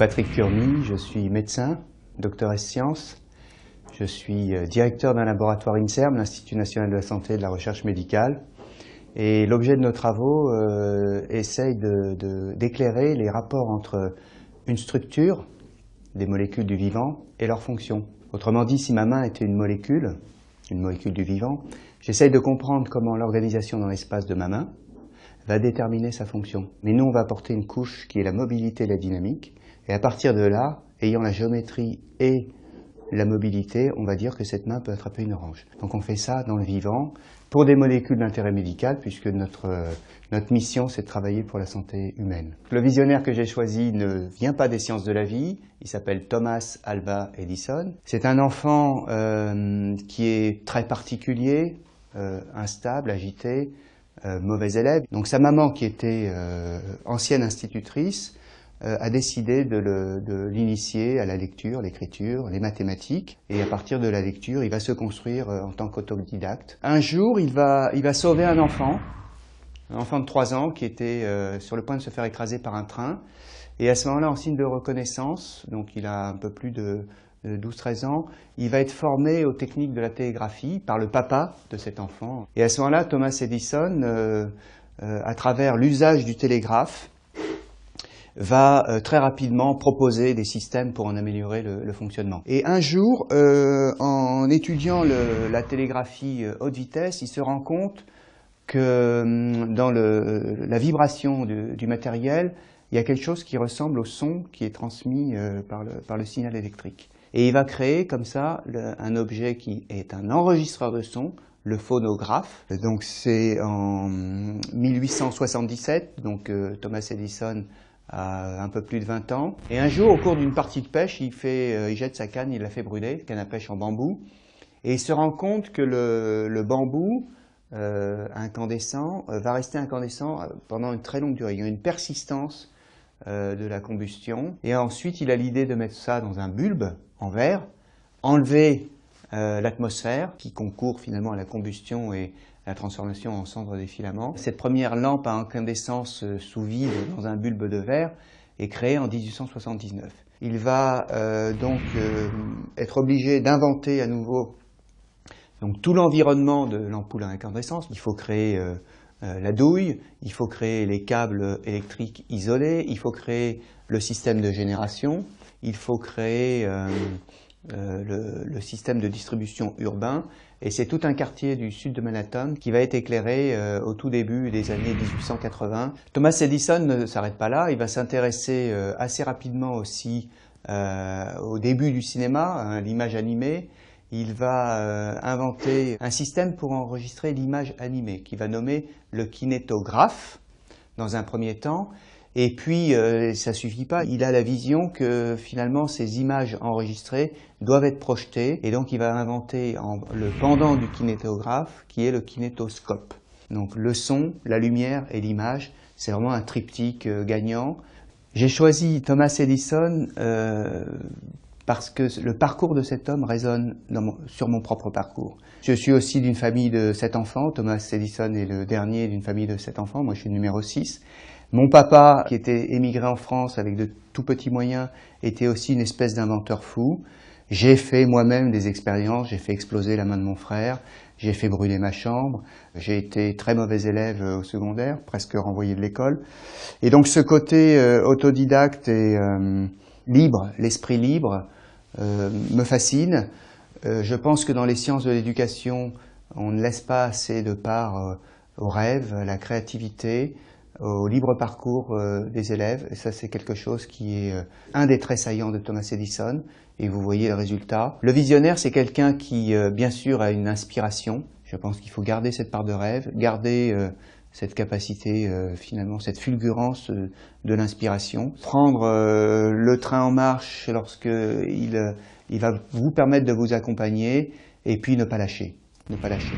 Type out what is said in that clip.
Patrick Curny, je suis médecin, docteur ès sciences. Je suis directeur d'un laboratoire INSERM, l'Institut national de la santé et de la recherche médicale. Et l'objet de nos travaux essaye d'éclairer les rapports entre une structure, des molécules du vivant, et leur fonction. Autrement dit, si ma main était une molécule du vivant, j'essaye de comprendre comment l'organisation dans l'espace de ma main va déterminer sa fonction. Mais nous, on va apporter une couche qui est la mobilité et la dynamique. Et à partir de là, ayant la géométrie et la mobilité, on va dire que cette main peut attraper une orange. Donc on fait ça dans le vivant pour des molécules d'intérêt médical, puisque notre mission, c'est de travailler pour la santé humaine. Le visionnaire que j'ai choisi ne vient pas des sciences de la vie, il s'appelle Thomas Alva Edison. C'est un enfant qui est très particulier, instable, agité, mauvais élève. Donc sa maman, qui était ancienne institutrice, a décidé de l'initier à la lecture, l'écriture, les mathématiques. Et à partir de la lecture, il va se construire en tant qu'autodidacte. Un jour, il va sauver un enfant de 3 ans qui était sur le point de se faire écraser par un train. Et à ce moment-là, en signe de reconnaissance, donc il a un peu plus de 12-13 ans, il va être formé aux techniques de la télégraphie par le papa de cet enfant. Et à ce moment-là, Thomas Edison, à travers l'usage du télégraphe, va très rapidement proposer des systèmes pour en améliorer le fonctionnement. Et un jour, en étudiant la télégraphie haute vitesse, il se rend compte que dans la vibration du matériel, il y a quelque chose qui ressemble au son qui est transmis par le signal électrique. Et il va créer comme ça un objet qui est un enregistreur de son, le phonographe. Donc c'est en 1877, donc Thomas Edison a un peu plus de 20 ans. Et un jour, au cours d'une partie de pêche, il jette sa canne, il la fait brûler, canne à pêche en bambou. Et il se rend compte que le bambou incandescent va rester incandescent pendant une très longue durée. Il y a une persistance de la combustion. Et ensuite, il a l'idée de mettre ça dans un bulbe en verre, enlever l'atmosphère qui concourt finalement à la combustion et la transformation en cendres des filaments. Cette première lampe à incandescence sous vide dans un bulbe de verre est créée en 1879. Il va donc être obligé d'inventer à nouveau donc, tout l'environnement de l'ampoule à incandescence. Il faut créer la douille, il faut créer les câbles électriques isolés, il faut créer le système de génération, il faut créer le système de distribution urbain, et c'est tout un quartier du sud de Manhattan qui va être éclairé au tout début des années 1880. Thomas Edison ne s'arrête pas là, il va s'intéresser assez rapidement aussi au début du cinéma, à l'image animée. Il va inventer un système pour enregistrer l'image animée qui va nommer le kinétographe dans un premier temps. Et puis, ça suffit pas, il a la vision que finalement ces images enregistrées doivent être projetées. Et donc il va inventer le pendant du kinétographe qui est le kinétoscope. Donc le son, la lumière et l'image, c'est vraiment un triptyque gagnant. J'ai choisi Thomas Edison parce que le parcours de cet homme résonne sur mon propre parcours. Je suis aussi d'une famille de 7 enfants, Thomas Edison est le dernier d'une famille de 7 enfants, moi je suis le numéro 6. Mon papa, qui était émigré en France avec de tout petits moyens, était aussi une espèce d'inventeur fou. J'ai fait moi-même des expériences, j'ai fait exploser la main de mon frère, j'ai fait brûler ma chambre, j'ai été très mauvais élève au secondaire, presque renvoyé de l'école. Et donc ce côté autodidacte et libre, l'esprit libre, me fascine. Je pense que dans les sciences de l'éducation, on ne laisse pas assez de part aux rêves, à la créativité, au libre parcours des élèves. Et ça, c'est quelque chose qui est un des traits saillants de Thomas Edison. Et vous voyez le résultat. Le visionnaire, c'est quelqu'un qui, bien sûr, a une inspiration. Je pense qu'il faut garder cette part de rêve, garder cette capacité, finalement, cette fulgurance de l'inspiration. Prendre le train en marche lorsque il va vous permettre de vous accompagner, et puis ne pas lâcher. Ne pas lâcher.